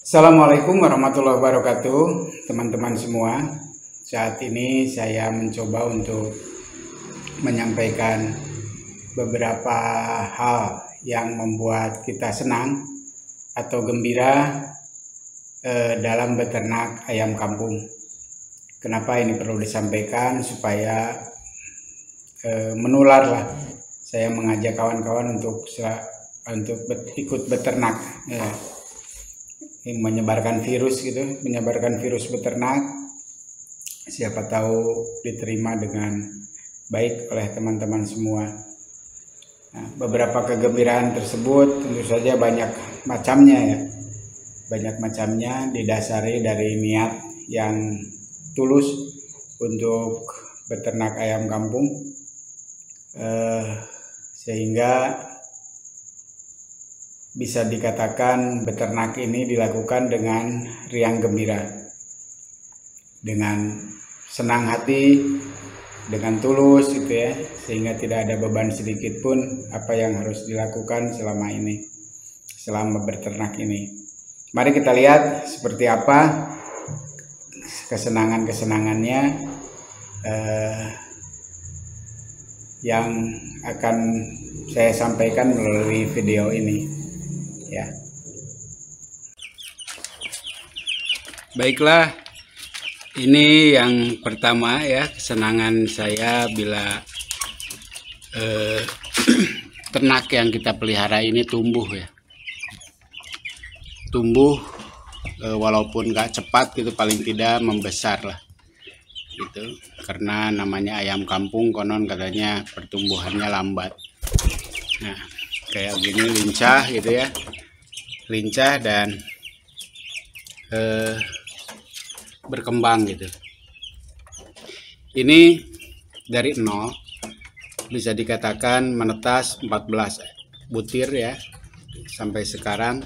Assalamualaikum warahmatullahi wabarakatuh, teman-teman semua. Saat ini saya mencoba untuk menyampaikan beberapa hal yang membuat kita senang atau gembira dalam beternak ayam kampung. Kenapa ini perlu disampaikan? Supaya menular lah. Saya mengajak kawan-kawan untuk ikut beternak. Ya, menyebarkan virus beternak, siapa tahu diterima dengan baik oleh teman-teman semua. Nah, beberapa kegembiraan tersebut tentu saja banyak macamnya, didasari dari niat yang tulus untuk beternak ayam kampung, sehingga bisa dikatakan beternak ini dilakukan dengan riang gembira, dengan senang hati, dengan tulus gitu ya, sehingga tidak ada beban sedikit pun apa yang harus dilakukan selama beternak ini. Mari kita lihat seperti apa kesenangannya yang akan saya sampaikan melalui video ini. Ya. Baiklah, ini yang pertama ya, kesenangan saya bila ternak yang kita pelihara ini tumbuh ya. Tumbuh walaupun gak cepat gitu, paling tidak membesar lah. Gitu. Karena namanya ayam kampung, konon katanya pertumbuhannya lambat. Nah, kayak gini lincah gitu ya. Lincah dan berkembang gitu. Ini dari nol bisa dikatakan menetas 14 butir ya, sampai sekarang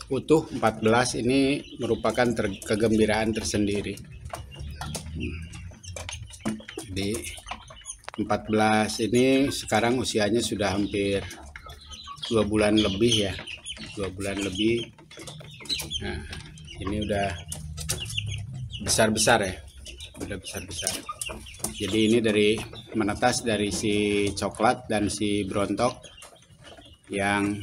utuh 14. Ini merupakan kegembiraan tersendiri. Jadi 14 ini sekarang usianya sudah hampir 2 bulan lebih ya, 2 bulan lebih. Nah, ini udah besar-besar ya, udah besar-besar. Jadi ini dari menetas dari si coklat dan si brontok yang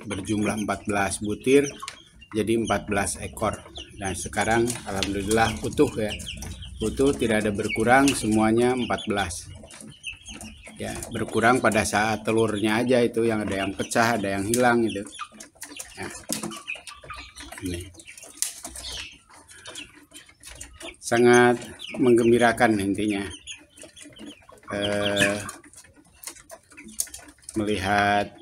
berjumlah 14 butir, jadi 14 ekor. Nah, sekarang alhamdulillah utuh ya, utuh, tidak ada berkurang, semuanya 14. Ya, berkurang pada saat telurnya aja, itu yang ada yang pecah, ada yang hilang gitu. Nah, ini sangat menggembirakan intinya, melihat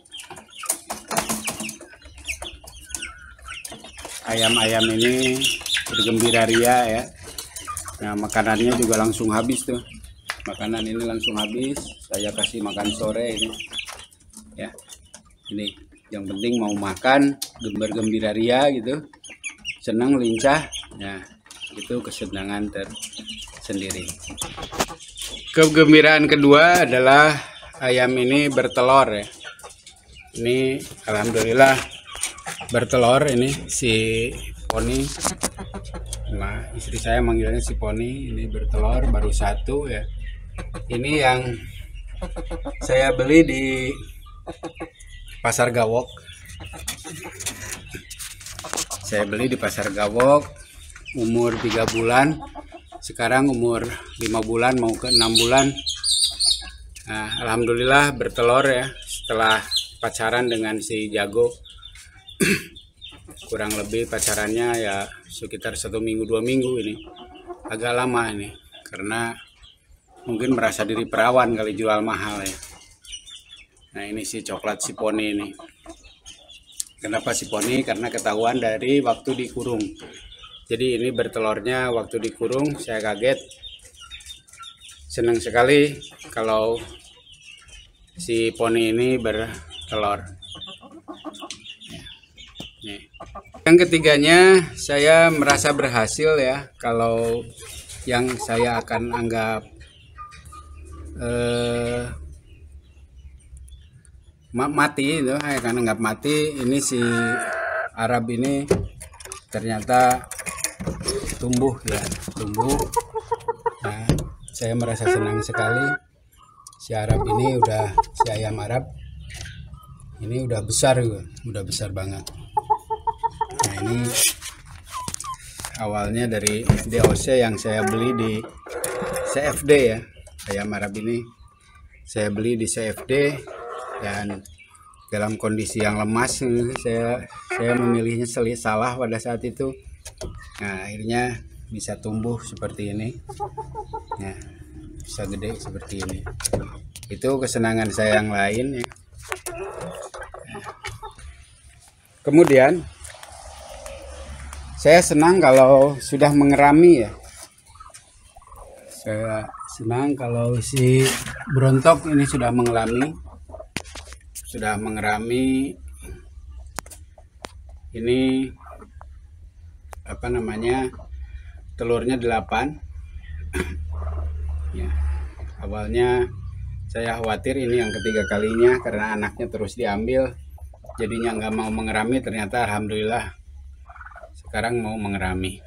ayam-ayam ini bergembira ria ya. Nah, makanannya juga langsung habis tuh. Makanan ini langsung habis, saya kasih makan sore ini ya. Ini yang penting mau makan, gembira ria gitu, senang, lincah. Nah, itu kesenangan tersendiri. Kegembiraan kedua adalah ayam ini bertelur ya. Ini alhamdulillah bertelur, ini si poni. Nah, istri saya manggilnya si poni. Ini bertelur baru satu ya. Ini yang saya beli di Pasar Gawok. Saya beli di Pasar Gawok, umur 3 bulan. Sekarang umur 5 bulan mau ke 6 bulan. Nah, alhamdulillah bertelur ya, setelah pacaran dengan si jago. Kurang lebih pacarannya ya sekitar 1 minggu 2 minggu ini. Agak lama ini, karena mungkin merasa diri perawan kali jual mahal ya. Nah, ini si coklat si poni ini. Kenapa si poni? Karena ketahuan dari waktu dikurung. Jadi ini bertelurnya waktu dikurung, saya kaget. Senang sekali kalau si poni ini bertelur. Nih. Yang ketiganya, saya merasa berhasil ya, kalau yang saya akan anggap mati itu, karena nggak mati, ini si Arab ini ternyata tumbuh ya, tumbuh. Nah, saya merasa senang sekali. Si Arab ini si ayam Arab ini udah besar banget. Nah, ini awalnya dari DOC yang saya beli di CFD ya. Ayam Arab ini saya beli di CFD dan dalam kondisi yang lemas. Saya memilihnya salah pada saat itu. Nah, akhirnya bisa tumbuh seperti ini ya, bisa gede seperti ini. Itu kesenangan saya yang lain ya. Kemudian saya senang kalau sudah mengerami ya. Saya senang kalau si berontok ini sudah mengerami. Ini apa namanya, telurnya 8 ya. Awalnya saya khawatir ini yang ketiga kalinya karena anaknya terus diambil, jadinya nggak mau mengerami. Ternyata alhamdulillah sekarang mau mengerami.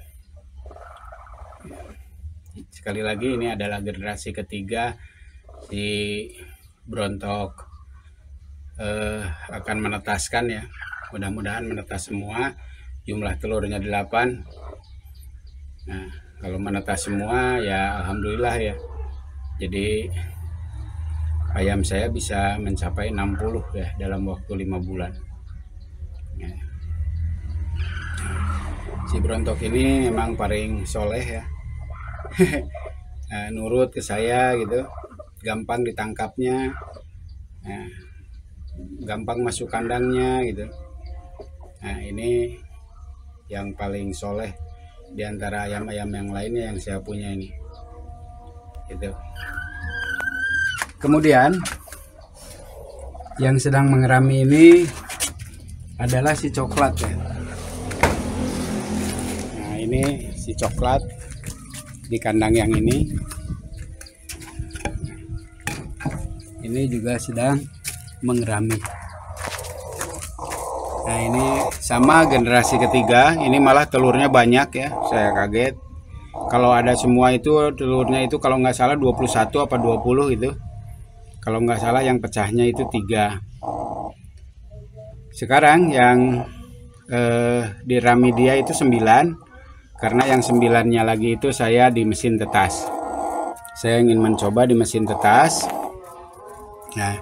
Sekali lagi, ini adalah generasi ketiga. Si berontok akan menetaskan ya, mudah-mudahan menetas semua. Jumlah telurnya 8. Nah, kalau menetas semua ya alhamdulillah ya. Jadi ayam saya bisa mencapai 60 ya dalam waktu 5 bulan ya. Si berontok ini memang paling soleh ya. Nah, nurut ke saya gitu, gampang ditangkapnya, nah, gampang masuk kandangnya gitu. Nah, ini yang paling soleh di antara ayam-ayam yang lainnya yang saya punya ini gitu. Kemudian yang sedang mengerami ini adalah si coklat ya. Nah, ini si coklat di kandang yang ini juga sedang mengerami. Nah, ini sama generasi ketiga, ini malah telurnya banyak ya, saya kaget. Kalau ada semua itu telurnya itu kalau nggak salah 21 apa 20 itu. Kalau nggak salah yang pecahnya itu 3. Sekarang yang dirami dia itu 9, karena yang 9-nya lagi itu saya di mesin tetas. Saya ingin mencoba di mesin tetas. Nah,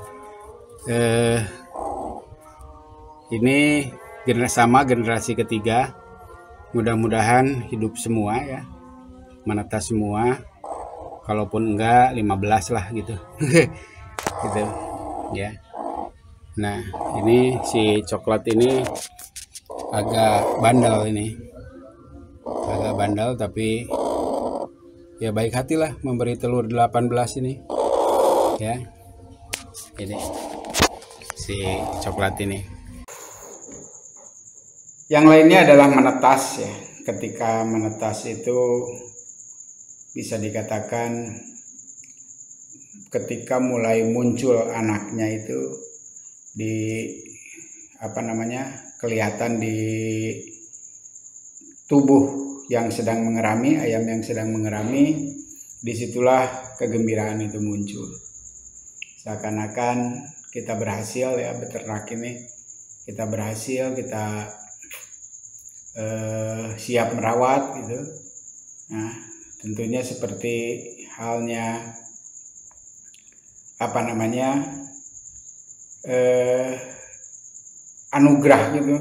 ini sama generasi ketiga. Mudah-mudahan hidup semua ya, menetas semua. Kalaupun enggak 15 lah gitu. Gitu ya. Nah, ini si coklat ini agak bandel ini. Agak bandel tapi ya baik hatilah memberi telur 18 ini. Ya. Ini si coklat ini. Yang lainnya adalah menetas ya. Ketika menetas itu bisa dikatakan ketika mulai muncul anaknya itu kelihatan di tubuh yang sedang mengerami, ayam yang sedang mengerami, disitulah kegembiraan itu muncul. Seakan-akan kita berhasil ya beternak ini, kita berhasil, kita siap merawat gitu. Nah, tentunya seperti halnya anugerah gitu.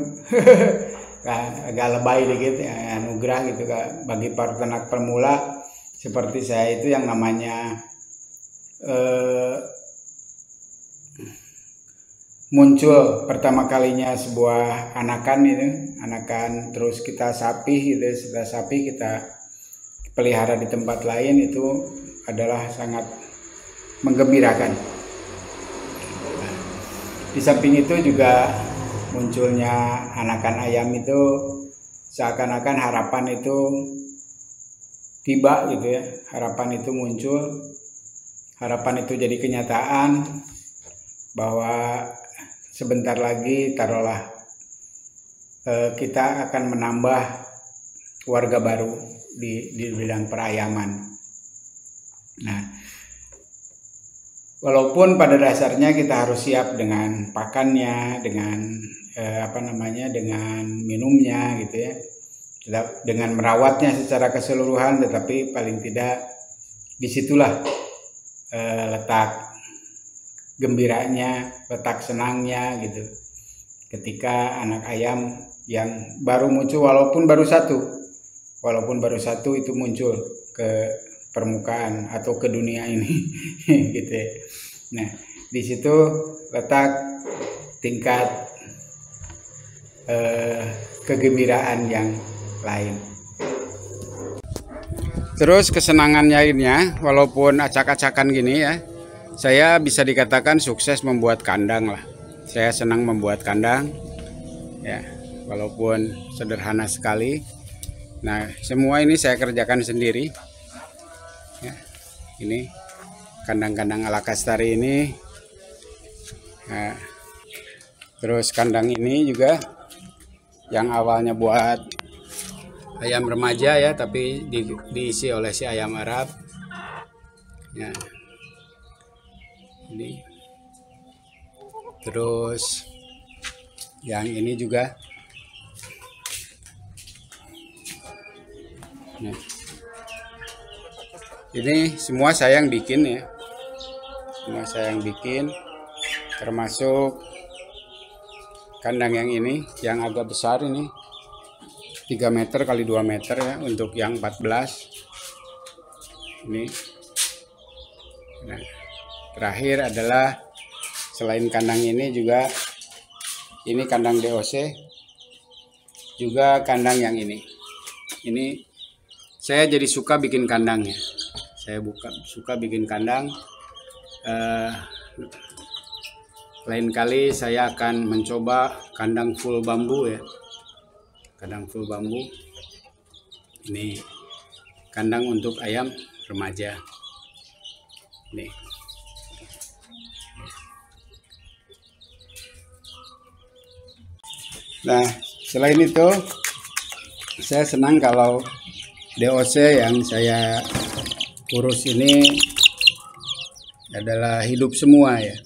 Agak lebay dikit ya, anugerah gitu bagi para peternak pemula seperti saya itu yang namanya muncul pertama kalinya sebuah anakan terus kita sapi gitu. Setelah sapi kita pelihara di tempat lain, itu adalah sangat menggembirakan. Di samping itu juga munculnya anakan ayam itu seakan-akan harapan itu tiba gitu ya. Harapan itu muncul, harapan itu jadi kenyataan bahwa sebentar lagi taruhlah kita akan menambah warga baru di bidang perayaman. Nah, walaupun pada dasarnya kita harus siap dengan pakannya, dengan dengan minumnya gitu ya, dengan merawatnya secara keseluruhan, tetapi paling tidak disitulah letak gembiranya, letak senangnya gitu. Ketika anak ayam yang baru muncul, walaupun baru satu itu muncul ke permukaan atau ke dunia ini gitu ya. Nah, di situ letak tingkat kegembiraan yang lain. Terus kesenangan lainnya, walaupun acak-acakan gini ya, saya bisa dikatakan sukses membuat kandang lah. Saya senang membuat kandang ya, walaupun sederhana sekali. Nah, semua ini saya kerjakan sendiri ya. Ini kandang-kandang ala Kastari ini. Nah, terus kandang ini juga yang awalnya buat ayam remaja ya, tapi diisi oleh si ayam Arab ya. Ini terus yang ini juga nah, ini semua saya yang bikin ya, semua saya yang bikin, termasuk kandang yang ini yang agak besar ini 3 meter kali 2 meter ya, untuk yang 14 ini. Nah, terakhir adalah selain kandang ini juga ini kandang DOC, juga kandang yang ini saya jadi suka bikin kandang ya. Saya suka bikin kandang. Lain kali saya akan mencoba kandang full bambu ya, kandang full bambu. Ini kandang untuk ayam remaja nih. Nah, selain itu saya senang kalau DOC yang saya urus ini adalah hidup semua ya.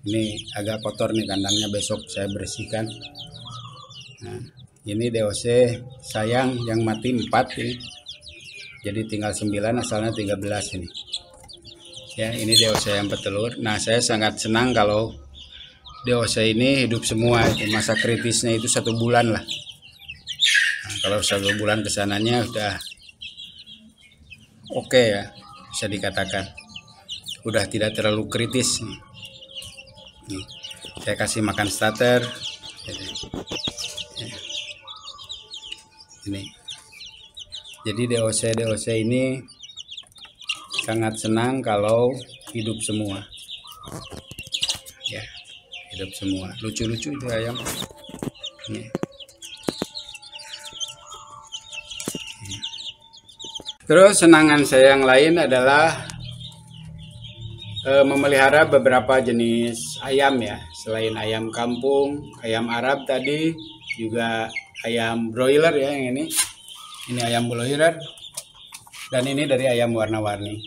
Ini agak kotor nih kandangnya, besok saya bersihkan. Nah, ini DOC sayang yang mati 4 ini. Jadi tinggal 9, asalnya 13 ini. Ya, ini DOC yang petelur. Nah, saya sangat senang kalau DOC ini hidup semua. Masa kritisnya itu 1 bulan lah. Nah, kalau 1 bulan kesananya udah oke ya, bisa dikatakan udah tidak terlalu kritis nih. Nih, saya kasih makan starter ini. Jadi DOC ini sangat senang kalau hidup semua ya, hidup semua. Lucu-lucu itu ayam ini. Terus senangan saya yang lain adalah memelihara beberapa jenis ayam ya, selain ayam kampung, ayam Arab tadi, juga ayam broiler ya, yang ini ayam broiler, dan ini dari ayam warna-warni.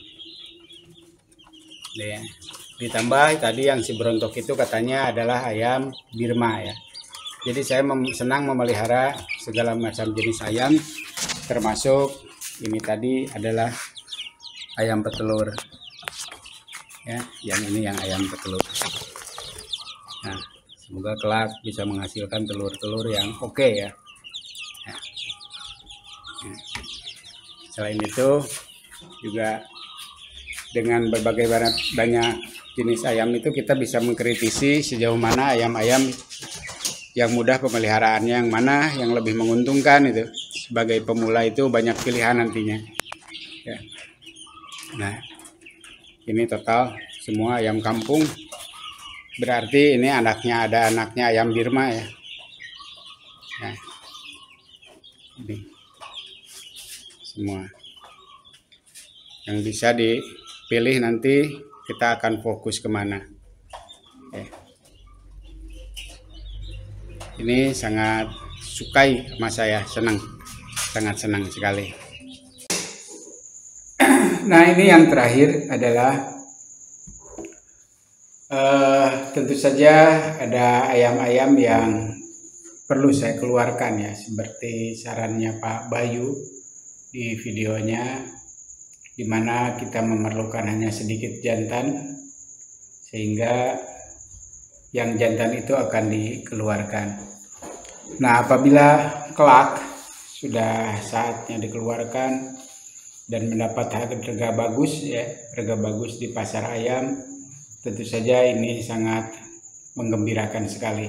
Ya. Ditambah tadi yang si berontok itu katanya adalah ayam Birma ya. Jadi saya senang memelihara segala macam jenis ayam, termasuk ini tadi adalah ayam petelur. Ya, yang ini yang ayam petelur. Nah, semoga kelak bisa menghasilkan telur-telur yang oke ya. Nah, selain itu juga dengan berbagai banyak jenis ayam itu kita bisa mengkritisi sejauh mana ayam-ayam yang mudah pemeliharaannya, yang mana yang lebih menguntungkan itu. Sebagai pemula itu banyak pilihan nantinya. Ya. Nah, ini total semua ayam kampung, berarti ini ada anaknya ayam Birma ya. Nah, ini semua yang bisa dipilih, nanti kita akan fokus kemana. Ini sangat sukai sama saya, senang, sangat senang sekali. Nah, ini yang terakhir adalah tentu saja ada ayam-ayam yang perlu saya keluarkan ya, seperti sarannya Pak Bayu di videonya, di mana kita memerlukan hanya sedikit jantan, sehingga yang jantan itu akan dikeluarkan. Nah, apabila kelak sudah saatnya dikeluarkan dan mendapat harga bagus ya, harga bagus di pasar ayam, tentu saja ini sangat menggembirakan sekali.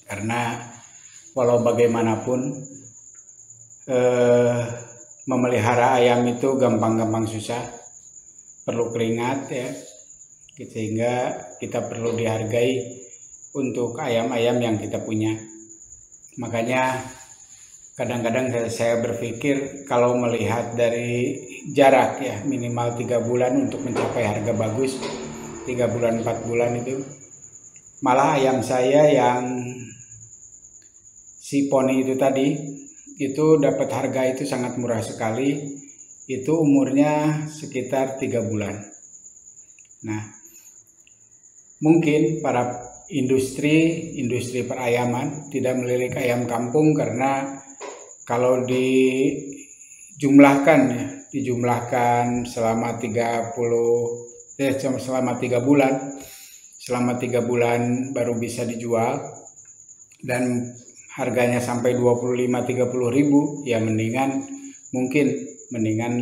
Karena walau bagaimanapun memelihara ayam itu gampang-gampang susah, perlu keringat ya, sehingga kita perlu dihargai untuk ayam-ayam yang kita punya. Makanya kadang-kadang saya berpikir kalau melihat dari jarak ya, minimal 3 bulan untuk mencapai harga bagus, 3 bulan 4 bulan itu, malah ayam saya yang si poni itu tadi itu dapat harga itu sangat murah sekali, itu umurnya sekitar 3 bulan. Nah, mungkin para industri perayaman tidak melirik ayam kampung, karena kalau dijumlahkan selama 3 bulan baru bisa dijual dan harganya sampai 25-30 ribu, ya mendingan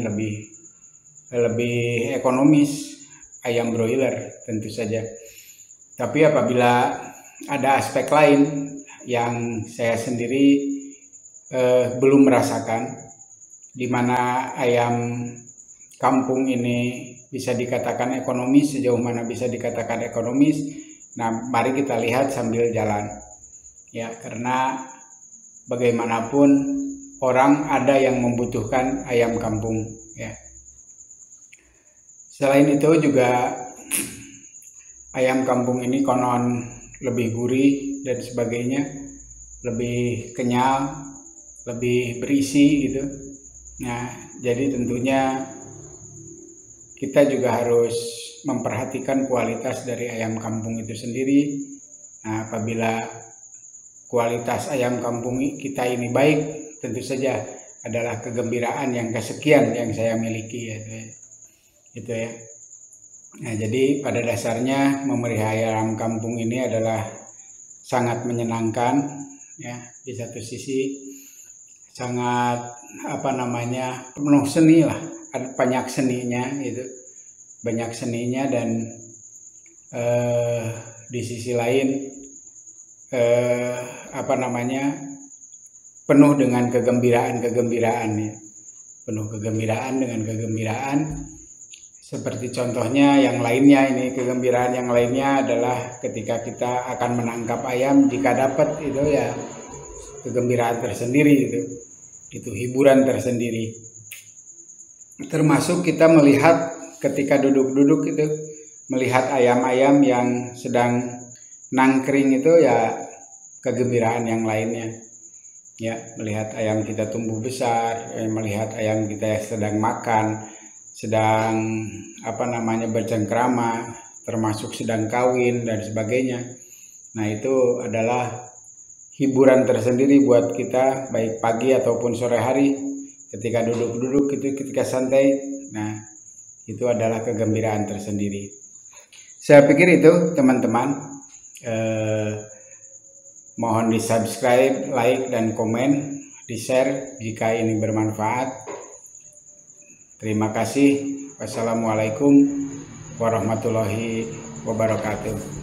lebih ekonomis ayam broiler tentu saja. Tapi apabila ada aspek lain yang saya sendiri belum merasakan, di mana ayam kampung ini bisa dikatakan ekonomis, sejauh mana bisa dikatakan ekonomis. Nah, mari kita lihat sambil jalan ya, karena bagaimanapun orang ada yang membutuhkan ayam kampung ya. Selain itu juga ayam kampung ini konon lebih gurih dan sebagainya, lebih kenyal, lebih berisi gitu. Nah, jadi tentunya kita juga harus memperhatikan kualitas dari ayam kampung itu sendiri. Nah, apabila kualitas ayam kampung kita ini baik, tentu saja adalah kegembiraan yang kesekian yang saya miliki ya, gitu ya. Nah, jadi pada dasarnya memelihara ayam kampung ini adalah sangat menyenangkan ya, di satu sisi sangat penuh seni lah, banyak seninya dan di sisi lain penuh dengan kegembiraan ya, penuh dengan kegembiraan. Seperti contohnya yang lainnya, ini kegembiraan yang lainnya adalah ketika kita akan menangkap ayam, jika dapat itu ya kegembiraan tersendiri, itu hiburan tersendiri. Termasuk kita melihat ketika duduk-duduk itu, melihat ayam-ayam yang sedang nangkring itu ya kegembiraan yang lainnya ya, melihat ayam kita tumbuh besar, melihat ayam kita sedang makan, sedang bercengkrama, termasuk sedang kawin dan sebagainya. Nah, itu adalah hiburan tersendiri buat kita, baik pagi ataupun sore hari ketika duduk-duduk itu, ketika santai. Nah, itu adalah kegembiraan tersendiri. Saya pikir itu teman-teman. Mohon di subscribe, like, dan komen, di share jika ini bermanfaat. Terima kasih. Wassalamualaikum warahmatullahi wabarakatuh.